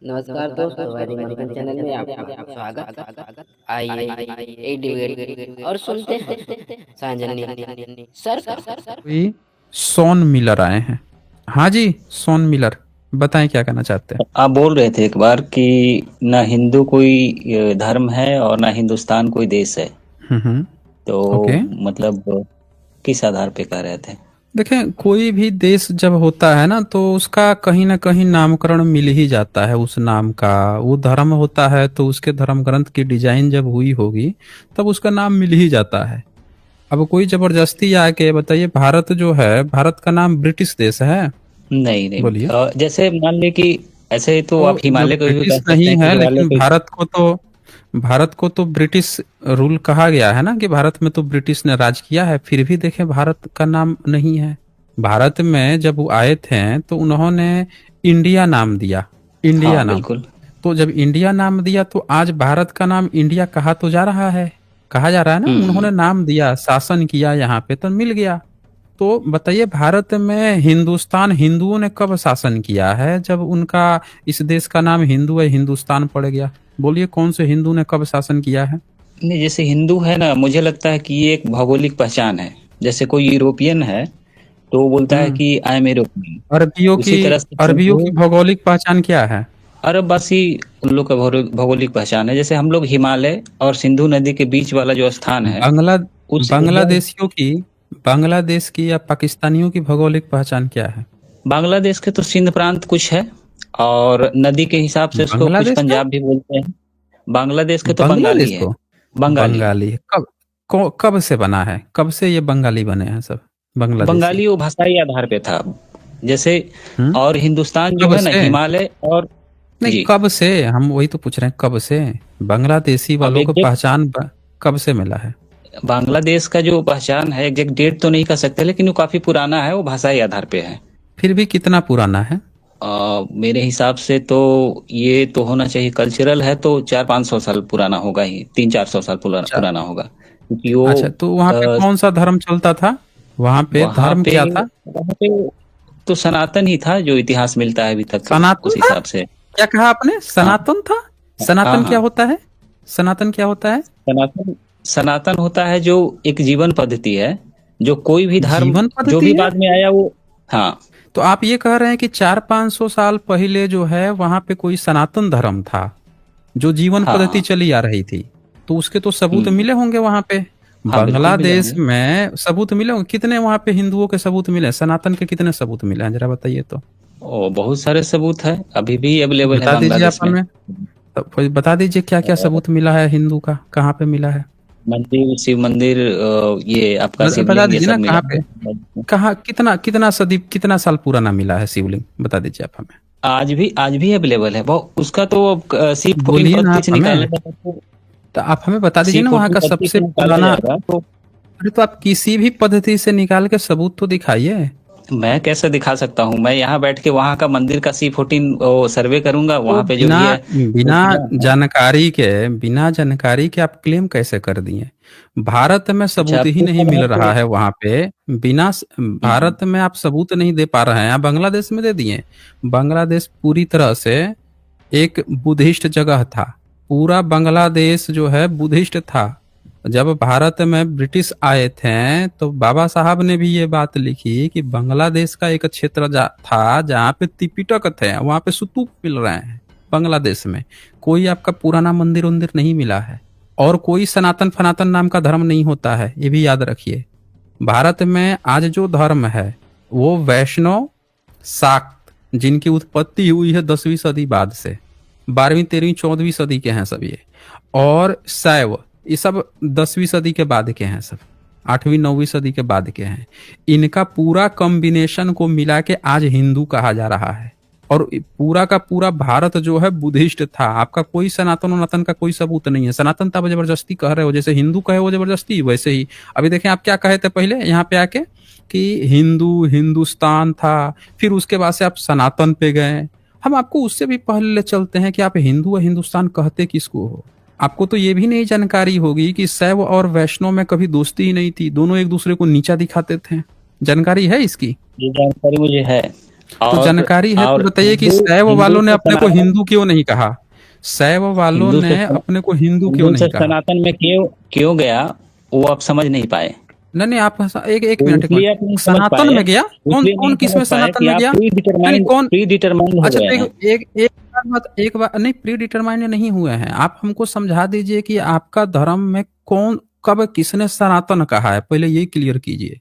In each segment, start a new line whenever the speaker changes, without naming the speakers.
नमस्कार दोस्तों, वैदिक मंथन चैनल में आपका स्वागत। आइए एक डिबेट और सुनते हैं सांजनी सर का।
कोई सॉन मिलर आए हैं। हाँ जी, सॉन मिलर, बताएं क्या कहना चाहते हैं।
आप बोल रहे थे एक बार कि ना हिंदू कोई धर्म है और ना हिंदुस्तान कोई देश है, तो
ओके।
मतलब किस आधार पे कह रहे थे?
देखें, कोई भी देश जब होता है ना तो उसका कहीं ना कहीं नामकरण मिल ही जाता है उस नाम का। वो धर्म होता है तो उसके धर्म ग्रंथ की डिजाइन जब हुई होगी तब उसका नाम मिल ही जाता है। अब कोई जबरदस्ती आके बताइए, भारत जो है, भारत का नाम ब्रिटिश देश है?
नहीं नहीं,
बोलिए।
जैसे मान ले कि ऐसे तो
तो
आप
जब
हिमालय को भी
ब्रिटिश
कह सकते
नहीं
हैं कि
है,
हिमालय
लेकिन
को।
भारत को तो ब्रिटिश रूल कहा गया है ना, कि भारत में तो ब्रिटिश ने राज किया है। फिर भी देखें, भारत का नाम नहीं है। भारत में जब वो आए थे तो उन्होंने इंडिया नाम दिया। इंडिया
हाँ
नाम।
बिल्कुल।
तो जब इंडिया नाम दिया तो आज भारत का नाम इंडिया कहा तो जा रहा है। कहा जा रहा है ना, उन्होंने नाम दिया, शासन किया, यहाँ पे तो मिल गया। तो बताइए, भारत में हिंदुस्तान हिंदुओं ने कब शासन किया है? जब उनका इस देश का नाम हिंदू है, हिंदुस्तान पड़ गया। बोलिए, कौन से हिंदू ने कब शासन किया है?
नहीं, जैसे हिंदू है ना, मुझे लगता है कि ये एक भौगोलिक पहचान है। जैसे कोई यूरोपियन है तो वो बोलता है कि आई एम यूरोपियन।
अरबियों की
उसी तरह से
अरबियों की
हिंदू
भौगोलिक पहचान क्या है?
अरबवासी उन लोग का भौगोलिक पहचान है। जैसे हम लोग हिमालय और सिंधु नदी के बीच वाला जो स्थान है
बांग्ला
उस एरिया।
बांग्लादेशियों की बांग्लादेश की या पाकिस्तानियों की भौगोलिक पहचान क्या है?
बांग्लादेश के तो सिंध प्रांत कुछ है, और नदी के हिसाब से उसको कुछ
बांग्लादेश का,
पंजाब भी बोलते हैं। बांग्लादेश के तो बंगाली
बांग्लादेश
है।
को
बंगाली
बंगाली है। कब से बना है? कब से ये बंगाली बने हैं सब बांग्लादेशी?
बंगाली वो भाषाई आधार पे था। जैसे
हम्म
और हिंदुस्तान जो
कब
है ना,
से?
हिमालय और
नहीं,
जी।
कब से, हम वही तो पूछ रहे हैं, कब से बांग्लादेशी
अब
वालों को
एग्जैक्ट
पहचान कब से मिला है?
बांग्लादेश का जो पहचान है, एग्जैक्ट डेट तो नहीं कह सकते, लेकिन वो काफी पुराना है, वो भाषाई आधार पे है।
फिर भी कितना पुराना है?
मेरे हिसाब से तो ये तो होना चाहिए, कल्चरल है तो 400-500 साल पुराना होगा ही, 300-400 साल
अच्छा।
पुराना होगा, क्योंकि वो
अच्छा, तो वहाँ पे कौन सा धर्म चलता था? वहाँ पे
वहां
धर्म
पे
क्या था?
वहां पे तो सनातन ही था, जो इतिहास मिलता है अभी तक
सनातन
उस
था?
हिसाब से।
क्या कहा आपने?
हाँ
सनातन था?
हाँ
सनातन क्या
हाँ।
होता है? सनातन क्या होता है?
सनातन सनातन होता है जो एक जीवन पद्धति है, जो कोई भी धर्म
जीवन
जो
पद्धति
भी
है?
बाद में आया वो। हाँ
तो आप ये कह रहे हैं कि 400-500 साल पहले जो है वहां पे कोई सनातन धर्म था जो जीवन पद्धति
हाँ।
चली आ रही थी, तो उसके तो सबूत
हम्म।
मिले होंगे वहां पे।
हाँ बिल्कुल मिले
बांग्लादेश
होंगे।
में सबूत मिले होंगे कितने? वहां पे हिंदुओं के सबूत मिले, सनातन के कितने सबूत मिले हैं, जरा बताइए तो।
ओ, बहुत सारे सबूत है, अभी भी अवेलेबल है
बता दीजिए आप
बांग्लादेश में।
हमें। तो कोई बता दीजिए, क्या क्या
और
सबूत मिला है हिंदू का, कहाँ पे मिला है?
मंदिर, शिव मंदिर, ये आपका
बता
शिवलिंग, ये
दीजिए ना,
सब मिला
कहाँ पे,
है।
कहाँ, कितना कितना सदी, कितना साल पुराना मिला है शिवलिंग? बता दीजिए आप हमें।
आज भी अवेलेबल है वो, उसका तो शिव फोर्टीन
बोलिए ना
पद्धति
आप
से निकालने
हमें।
का तो
तो आप हमें बता दीजिए
शिव
ना वहाँ
फोर्टीन
का
पद्धति से
सबसे
निकाला
पुराना।
जाएगा तो।
अरे तो आप किसी भी पद्धति से निकाल के सबूत तो दिखाइए।
मैं कैसे दिखा सकता हूँ? मैं यहाँ बैठ के वहाँ का मंदिर का C14 सर्वे करूंगा,
तो
वहाँ पे जो
बिना
भी है
बिना
मूर्तियाँ हैं।
जानकारी के आप क्लेम कैसे कर दिए? भारत में
अच्छा,
सबूत ही
आपको
नहीं
पता
मिल
है
रहा
तो।
है वहां पे।
हम्म।
भारत में आप सबूत नहीं दे पा रहे हैं, आप बांग्लादेश में दे दिए। बांग्लादेश पूरी तरह से एक बुद्धिस्ट जगह था। पूरा बांग्लादेश जो है बुद्धिस्ट था। जब भारत में ब्रिटिश आए थे तो बाबा साहब ने भी ये बात लिखी कि बांग्लादेश का एक क्षेत्र था जहाँ पे त्रिपिटक थे, वहां पे स्तूप मिल रहे हैं। बांग्लादेश में कोई आपका पुराना मंदिर उंदिर नहीं मिला है, और कोई सनातन फनातन नाम का धर्म नहीं होता है, ये भी याद रखिए। भारत में आज जो धर्म है वो वैष्णव, शाक्त, जिनकी उत्पत्ति हुई है 10वीं सदी बाद से, 12वीं 13वीं 14वीं सदी के हैं सब ये। और शैव, ये सब 10वीं सदी के बाद के हैं सब, 8वीं 9वीं सदी के बाद के हैं। इनका पूरा कॉम्बिनेशन को मिला के आज हिंदू कहा जा रहा है। और पूरा का पूरा भारत जो है बुद्धिस्ट था। आपका कोई सनातन वनातन का कोई सबूत नहीं है। सनातन तो आप जबरदस्ती कह रहे हो, जैसे हिंदू कहे वो जबरदस्ती, वैसे ही अभी देखें आप क्या कहे थे पहले यहाँ पे आके, कि हिंदू हिंदुस्तान था, फिर उसके बाद से आप सनातन पे गए। हम आपको उससे भी पहले ले चलते हैं कि आप हिंदू और हिंदुस्तान कहते किसको हो। आपको तो ये भी नहीं जानकारी होगी कि शैव और वैष्णव में कभी दोस्ती ही नहीं थी, दोनों एक दूसरे को नीचा दिखाते थे। जानकारी है इसकी?
ये जानकारी मुझे है।
तो जानकारी है तो
और
बताइए कि
हिंदू
शैव
हिंदू
वालों ने
से
अपने को
सनातन
हिंदू क्यों नहीं कहा? शैव वालों
हिंदू से
ने अपने को हिंदू क्यों
हिंदू से
नहीं कहा?
सनातन में क्यों क्यों गया, वो आप समझ नहीं पाए।
नहीं नहीं, आप एक एक
तो
मिनट, एक मिनट।
इसलिए आप नहीं समझ
सनातन
पाए,
में गया? कौन
इसलिए
कौन
नहीं
किस
समझ
में
पाए
सनातन
कि
में
आप
गया? नहीं नहीं, कौन?
प्री डिटरमाइंड हो
अच्छा
गए
तो
हैं।
एक बात नहीं, प्री डिटरमाइंड नहीं हुए हैं। आप हमको समझा दीजिए कि आपका धर्म में कौन, कब, किसने सनातन कहा है, पहले ये क्लियर कीजिए।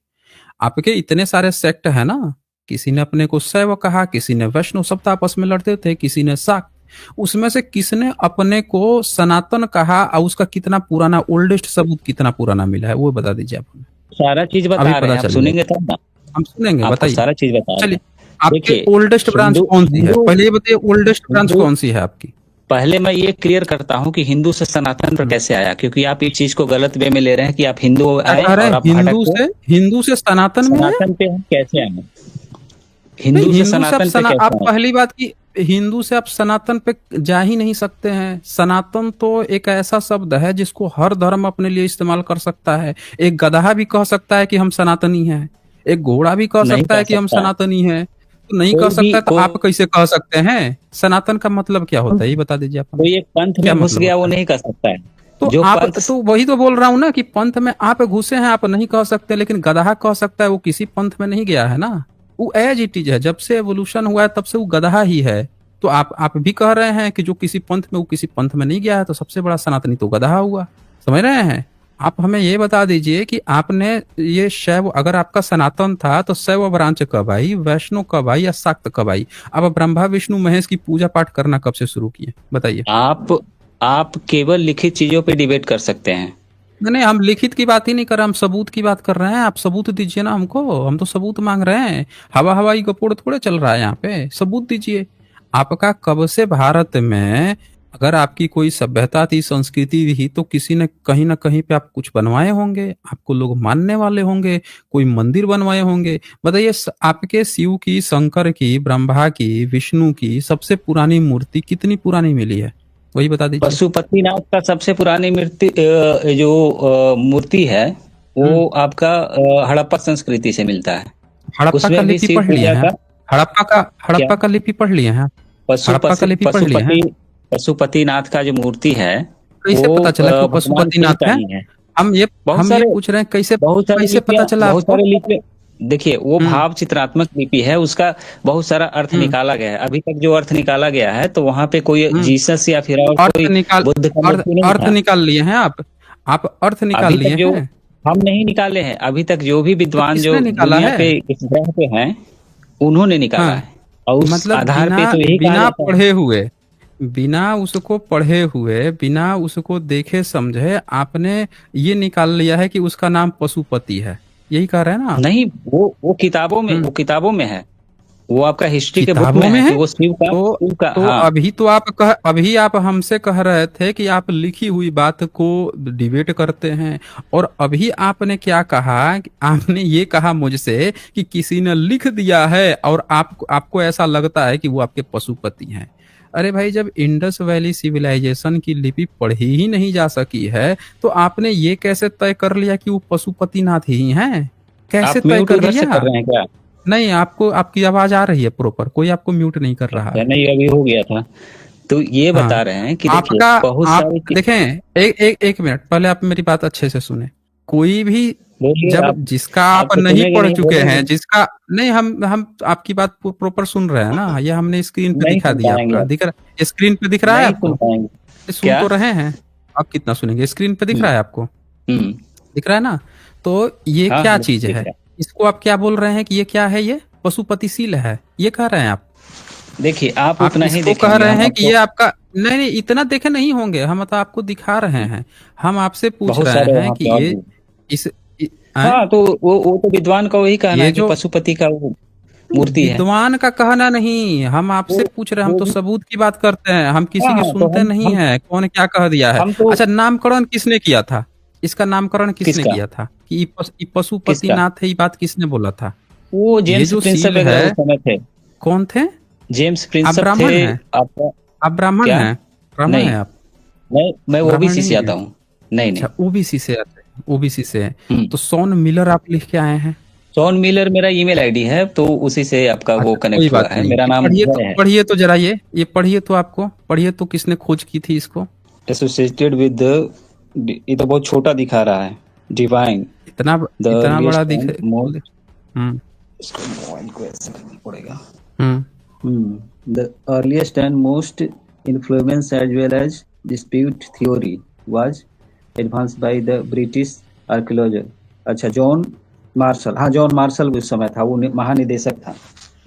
आपके इतने सारे सेक्ट है ना, किसी ने अपने को शैव कहा, किसी ने वैष्णव, सब तो आपस में लड़ते थे, किसी ने शाक्त। उसमें से किसने अपने को सनातन कहा और उसका कितना पुराना, ओल्डेस्ट सबूत कितना पुराना मिला है, वो बता दीजिए आप हमें।
सारा चीज
अभी
बता रहे
पता
हैं, आप
चलेगा,
सुनेंगे तब ना।
हम सुनेंगे,
आपको
बताइए।
सारा चीज बता रहे
चलिए,
हैं।
आपके
देखिए,
ओल्डेस्ट ब्रांच
हिंदू
कौन सी है,
हिंदू
पहले ये बताइए, ओल्डेस्ट ब्रांच
हिंदू
कौन सी है आपकी?
पहले मैं ये क्लियर करता हूँ कि हिंदू से सनातन पर कैसे आया, क्योंकि आप इस चीज को गलत वे में ले रहे हैं कि आप हिंदू
क्या
आए
कह रहे
और
हैं?
आप भटक के
हिंदू से सनातन में है?
सनातन पे हम कैसे आए।
नहीं,
हिंदू से
हिंदू से
सनातन पे
आप
कैसे आए।
पहली बात की, हिंदू से आप सनातन पे जा ही नहीं सकते हैं। सनातन तो एक ऐसा शब्द है जिसको हर धर्म अपने लिए इस्तेमाल कर सकता है। एक गधा भी कह सकता है कि हम सनातनी हैं, एक घोड़ा भी कह
नहीं
सकता
कह
है कि हम
सकता है।
सनातनी हैं। तो नहीं कह
कोई भी
सकता तो आप कैसे कह सकते हैं? सनातन का मतलब क्या होता है, ये बता दीजिए आप हमें।
कोई एक पंथ
क्या
में घुस
मतलब
गया, वो
होता है?
नहीं कर सकता है।
तो
जो
आप,
पंथ
तो वही तो बोल रहा हूं ना कि पंथ में आप घुसे हैं, आप नहीं कह सकते, लेकिन गधा कह सकता है। वो किसी पंथ में नहीं गया है ना, वो एज इट इज है। जब से एवोल्यूशन हुआ है तब से वो गधा ही है। तो आप भी कह रहे हैं कि जो किसी पंथ में, वो किसी पंथ में नहीं गया है, तो सबसे बड़ा सनातनी तो गधा हुआ। समझ रहे हैं? आप हमें ये बता दीजिए कि आपने ये शैव, अगर आपका सनातन था तो शैव ब्रांच कब आई, वैष्णव कब आई, या शाक्त कब आई? आप ब्रह्मा विष्णु महेश की पूजा पाठ करना कब से शुरू किए, बताइए।
आप केवल लिखित चीजों पे डिबेट कर सकते हैं।
नहीं नहीं, हम लिखित की बात ही नहीं कर रहे, हम सबूत की बात कर रहे हैं। आप सबूत दीजिए ना हमको, हम तो सबूत मांग रहे हैं। हवा हवाई गपोड़ थोड़े चल रहा है यहाँ पे, सबूत दीजिए। आपका कब से भारत में, अगर आपकी कोई सभ्यता थी, संस्कृति थी, तो किसी ने कहीं ना कहीं पे आप कुछ बनवाए होंगे, आपको लोग मानने वाले होंगे, कोई मंदिर बनवाए होंगे। बताइए, आपके शिव की, शंकर की, ब्रह्मा की, विष्णु की सबसे पुरानी मूर्ति कितनी पुरानी मिली है, वही बता दीजिए।
पशुपतिनाथ का सबसे पुरानी मूर्ति है, वो आपका हड़प्पा संस्कृति से मिलता है।
हड़प्पा का
उसमें भी
लिपि
शिव
पढ़ लिए
पूजा
हैं?
का
हड़प्पा का लिपि पढ़ लिए हैं? हड़प्पा का लिपि पढ़ लिए हैं?
पशुपतिनाथ का जो मूर्ति है,
कैसे
वो
पता चला कि वो
भगवान शिव
पशुपतिनाथ
का
है?
ही है।
हम ये
बहुत सारे
पूछ रहे हैं, कैसे
बहुत सारे
कैसे पता चला
बहुत
आपको?
सारे लिपि, देखिए वो
हम्म
भाव चित्रात्मक लिपि है, उसका बहुत सारा अर्थ
हम्म
निकाला गया है। अभी तक जो अर्थ निकाला गया है, तो वहां पे कोई
हम्म
जीसस या फिर और
अर्थ
कोई
निकाल,
बुद्ध का मूर्ति नहीं
अर्थ
था।
निकाल लिए हैं आप अर्थ निकाल
अभी तक
लिए
जो
हैं?
हम नहीं निकाले हैं, अभी तक जो भी
तो
विद्वान जो
किसने निकाला
दुनिया
है?
पे इस ग्रह पे हैं, उन्होंने निकाला
हाँ,
है। और उस
मतलब
आधार पे
बिना
तो यही कहा
बिना
जाता है।
पढ़े हुए, बिना उसको पढ़े हुए, बिना उसको देखे समझे आपने ये निकाल लिया है कि उसका नाम पशुपति है, यही कह रहे हैं ना आप?
नहीं, वो किताबों में,
हम्म,
वो किताबों में है, वो आपका हिस्ट्री के बुक
किताबों
में
में
है
है?
कि वो शिव का
तो
हाँ।
अभी आप हमसे कह रहे थे कि आप लिखी हुई बात को डिबेट करते हैं, और अभी आपने क्या कहा कि आपने ये कहा मुझसे कि किसी ने लिख दिया है और आपको ऐसा लगता है कि वो आपके पशुपति हैं। अरे भाई, जब इंडस वैली सिविलाइजेशन की लिपि पढ़ी ही नहीं जा सकी है, तो आपने ये कैसे तय कर लिया कि वो पशुपतिनाथ ही हैं? कैसे
आप
तय
म्यूट
कर
उधर से
लिया?
कर रहे हैं क्या?
नहीं, आपको, आपकी आवाज आ रही है प्रॉपर, कोई आपको म्यूट नहीं कर रहा है।
नहीं, अभी हो गया था। तो ये
हाँ,
बता रहे हैं कि देखिए
आपका,
बहुत
आप
सारी
देखें, एक मिनट पहले आप मेरी बात अच्छे से सुने। कोई भी,
बोलिए
जब
आप।
जिसका आप
तो
नहीं
सुनेंगे
पढ़
नहीं,
चुके
बोलेंगे
हैं, जिसका नहीं, हम आपकी बात प्रॉपर सुन रहे हैं ना, ये हमने स्क्रीन पे
नहीं
दिखा
सुन
दिया,
पाएंगे
आपका
आप,
दिख रहा, स्क्रीन पे दिख रहा है
नहीं
आपको?
सुन पाएंगे।
सुन
क्या?
तो रहे हैं, आप कितना सुनेंगे? स्क्रीन पे दिख रहा है आपको?
हम्म,
दिख रहा है ना? तो ये
हाँ
क्या
हाँ,
चीज
दिख
है?
रहा है।
इसको आप क्या बोल रहे हैं कि ये क्या है? ये पशुपतिशील है, ये कह रहे हैं आप?
देखिए आप
आप
उतना ही
इसको कह
देखेंगे,
रहे
हम
हैं कि
आपको
ये आपका, नहीं नहीं, इतना देखे नहीं होंगे, हम तो आपको दिखा रहे हैं। हम आपसे पूछ
बहुत
रहे
सारे
हैं
वहाँ
कि
पे और
ये,
भी।
इस
हाँ, तो वो तो विद्वान का वही कहना
ये
है कि
जो
पशुपति का वो मूर्ति है।
विद्वान का कहना नहीं, हम
वो
आपसे पूछ रहे हैं, हम
वो
तो
भी
सबूत की बात करते हैं, हम
हाँ
किसी की
हाँ, तो
सुनते नहीं
हम
है कौन क्या कह दिया है।
हम तो
अच्छा, नामकरण किसने किया था? इसका नामकरण किसने
किसका
किया था कि ये
किसका
पशुपतिनाथ है? ये बात किसने बोला था?
वो
ये
जेम्स
जो
प्रिंसेप
सील
वगैरह
है,
उस समय थे।
कौन थे?
जेम्स
आप
प्रिंसेप थे
ब्राह्मण हैं?
आपका।
आप ब्राह्मण
क्या?
हैं? ब्राह्मण
नहीं,
हैं आप?
मैं
ब्राह्मण
ओबीसी से
नहीं
आता
है?
हूँ। नहीं नहीं।
अच्छा, ओबीसी से आते हैं, ओबीसी से है।
हम्म,
तो सॉन मिलर आप लिख के आए हैं,
जॉन मिलर मेरा ईमेल आईडी है, तो उसी से आपका वो
अच्छा, कोई
कनेक्ट हुआ
बात
है।
नहीं,
मेरा
ये
नाम
पढ़िए
जय है।
पढ़िए तो जरा, ये पढ़िए तो, आपको पढ़िए तो, किसने खोज की थी इसको?
एसोसिएटेड विद, ये तो बहुत छोटा दिखा रहा है। डिवाइन
इतना
द
इतना बड़ा
अर्लीस्ट
दिख।
एंड मोस्ट,
हम्म
इसको मोबाइल को ऐसे करना पड़ेगा।
हम्म
The earliest and most influence as well as dispute theory was advanced by the British archaeologist। अच्छा, जॉन मार्शल, हाँ जॉन मार्शल उस समय था, वो महानिदेशक था।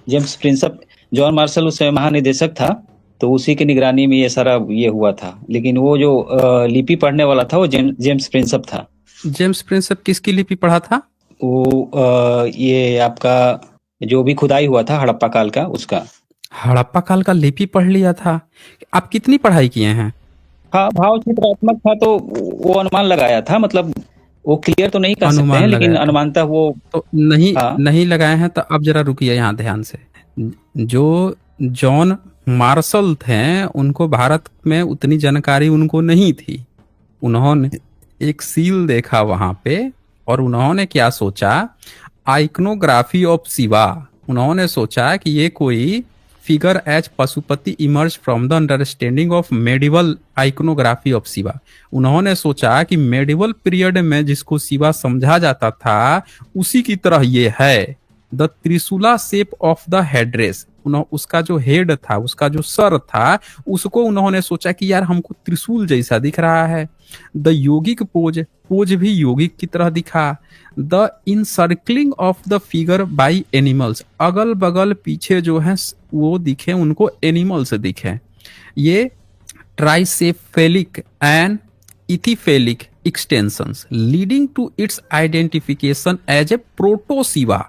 जेम्स प्रिंसप, जॉन मार्शल उस समय महानिदेशक था, तो उसी की निगरानी में ये सारा ये हुआ था। लेकिन वो जो लिपि पढ़ने वाला था वो जेम्स प्रिंसप था।
जेम्स प्रिंसप किसकी लिपि पढ़ा था?
वो ये आपका जो भी खुदाई हुआ था हड़प्पा काल का, उसका।
हड़प्पा काल का लिपि पढ़ लिया था? आप कितनी पढ़ाई किए हैं?
हाँ, भाव चित्रात्मक था, तो वो अनुमान लगाया था। मतलब वो क्लियर तो नहीं कर सकते
अनुमान
हैं, लेकिन
लगाया था
अनुमानतः वो।
तो नहीं,
हाँ,
नहीं लगाए हैं तो अब जरा रुकिए यहाँ ध्यान से। जो जॉन मार्शल थे, उनको भारत में उतनी जानकारी उनको नहीं थी। उन्होंने एक सील देखा वहां पे, और उन्होंने क्या सोचा, आइकनोग्राफी ऑफ शिवा। उन्होंने सोचा कि ये कोई figure as Pashupati emerge from the understanding of medieval iconography of Shiva. उन्होंने सोचा कि मेडिवल पीरियड में जिसको शिवा समझा जाता था, उसी की तरह ये है। The Trishula shape of the headdress, उसका जो हेड था, उसका जो सर था, उसको उन्होंने सोचा कि यार हमको त्रिशूल जैसा दिख रहा है। द योगिक पोज भी योगिक की तरह दिखा। The encircling of the figure by animals, अगल बगल पीछे जो है वो दिखे, उनको एनिमल्स दिखे। ये tricephalic and ithyphallic extensions leading to its identification as a Protoshiva.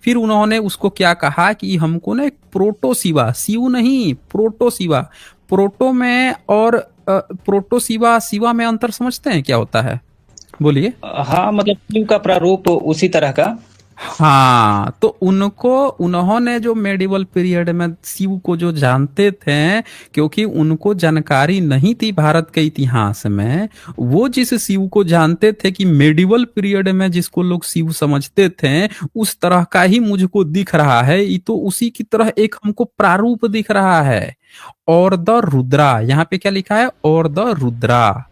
फिर उन्होंने उसको क्या कहा कि हमको ना एक प्रोटोशिवा, शिव नहीं प्रोटोशिवा, प्रोटो में और प्रोटोशिवा शिवा में अंतर समझते हैं क्या होता है? बोलिए।
हाँ, मतलब शिव का प्रारूप उसी तरह का।
हाँ, तो उन्होंने जो मेडिवल पीरियड में शिव को जो जानते थे, क्योंकि उनको जानकारी नहीं थी भारत के इतिहास में, वो जिस शिव को जानते थे कि मेडिवल पीरियड में जिसको लोग शिव समझते थे, उस तरह का ही मुझको दिख रहा है। ये तो उसी की तरह एक हमको प्रारूप दिख रहा है। और द रुद्रा, यहाँ पे क्या लिखा है? और द रुद्रा।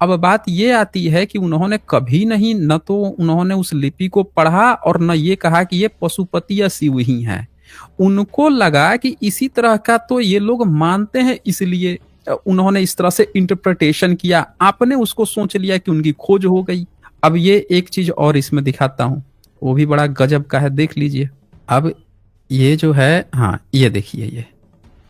अब बात ये आती है कि उन्होंने कभी नहीं, न तो उन्होंने उस लिपि को पढ़ा और न ये कहा कि ये पशुपति या शिव ही है। उनको लगा कि इसी तरह का तो ये लोग मानते हैं, इसलिए उन्होंने इस तरह से इंटरप्रिटेशन किया। आपने उसको सोच लिया कि उनकी खोज हो गई। अब ये एक चीज और इसमें दिखाता हूं, वो भी बड़ा गजब का है, देख लीजिए। अब ये जो है, हाँ ये देखिए, ये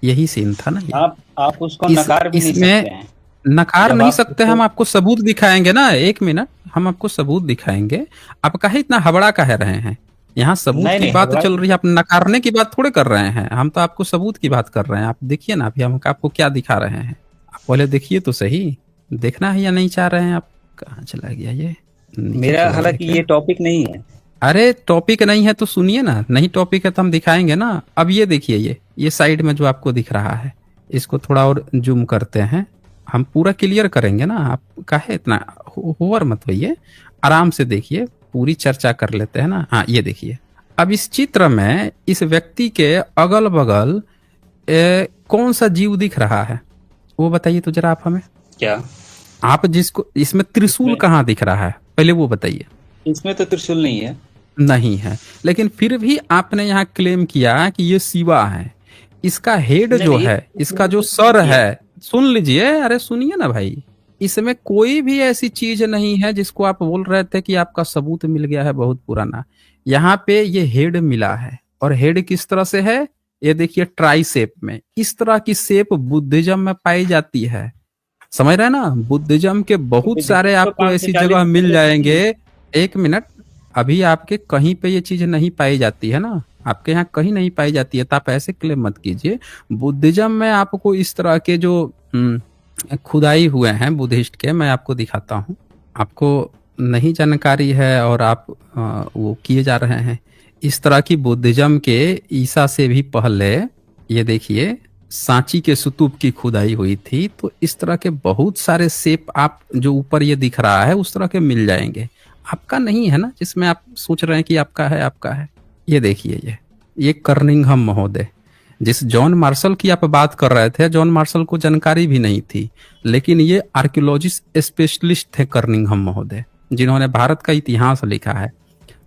यही सीन था ना ये।
आप उसको नकार भी नहीं सकते हैं।
नकार नहीं सकते, हम आपको सबूत दिखाएंगे ना। एक मिनट, हम आपको सबूत दिखाएंगे। आप काहे इतना हबड़ा कह रहे हैं? यहाँ सबूत की बात चल रही है, आप नकारने की बात थोड़े कर रहे हैं। हम तो आपको सबूत की बात कर रहे हैं। आप देखिए ना, अभी हम आपको क्या दिखा रहे हैं। आप पहले देखिए तो सही, देखना है या नहीं चाह रहे हैं आप? कहाँ चला गया ये?
मेरा हालांकि ये टॉपिक नहीं है।
अरे टॉपिक नहीं है तो सुनिए ना, नहीं टॉपिक है तो हम दिखाएंगे ना। अब ये देखिए, ये साइड में जो आपको दिख रहा है, इसको थोड़ा और जूम करते हैं, हम पूरा क्लियर करेंगे ना। आप काहे इतना होवर मत होइए, आराम से देखिए, पूरी चर्चा कर लेते हैं ना। हाँ ये देखिए, अब इस चित्र में इस व्यक्ति के अगल बगल कौन सा जीव दिख रहा है, वो बताइए तो जरा आप हमें।
क्या
आप जिसको, इसमें त्रिशूल कहाँ दिख रहा है, पहले वो बताइए।
इसमें तो त्रिशूल नहीं है।
नहीं है, लेकिन फिर भी आपने यहाँ क्लेम किया कि ये शिवा है। इसका हेड जो है, इसका जो सर है, सुन लीजिए, अरे सुनिए ना भाई, इसमें कोई भी ऐसी चीज नहीं है जिसको आप बोल रहे थे कि आपका सबूत मिल गया है बहुत पुराना। यहाँ पे ये हेड मिला है, और हेड किस तरह से है, ये देखिए ट्राई शेप में। इस तरह की शेप बुद्धिज्म में पाई जाती है, समझ रहे हैं ना? बुद्धिज्म के बहुत सारे आपको ऐसी जगह मिल जाएंगे। एक मिनट, अभी आपके कहीं पे ये चीज नहीं पाई जाती है ना, आपके यहाँ कहीं नहीं पाई जाती है, तो आप ऐसे क्लेम मत कीजिए। बुद्धिज्म में आपको इस तरह के जो खुदाई हुए हैं बुद्धिस्ट के, मैं आपको दिखाता हूँ। आपको नहीं जानकारी है और आप वो किए जा रहे हैं। इस तरह की बुद्धिज्म के ईसा से भी पहले, ये देखिए, सांची के स्तूप की खुदाई हुई थी, तो इस तरह के बहुत सारे शेप आप जो ऊपर ये दिख रहा है उस तरह के मिल जाएंगे। आपका नहीं है ना, जिसमें आप सोच रहे हैं कि आपका है आपका है। ये देखिए, ये कर्निंघम महोदय, जिस जॉन मार्शल की आप बात कर रहे थे, जॉन मार्शल को जानकारी भी नहीं थी, लेकिन ये आर्कियोलॉजिस्ट स्पेशलिस्ट थे कर्निंघम महोदय, जिन्होंने भारत का इतिहास लिखा है।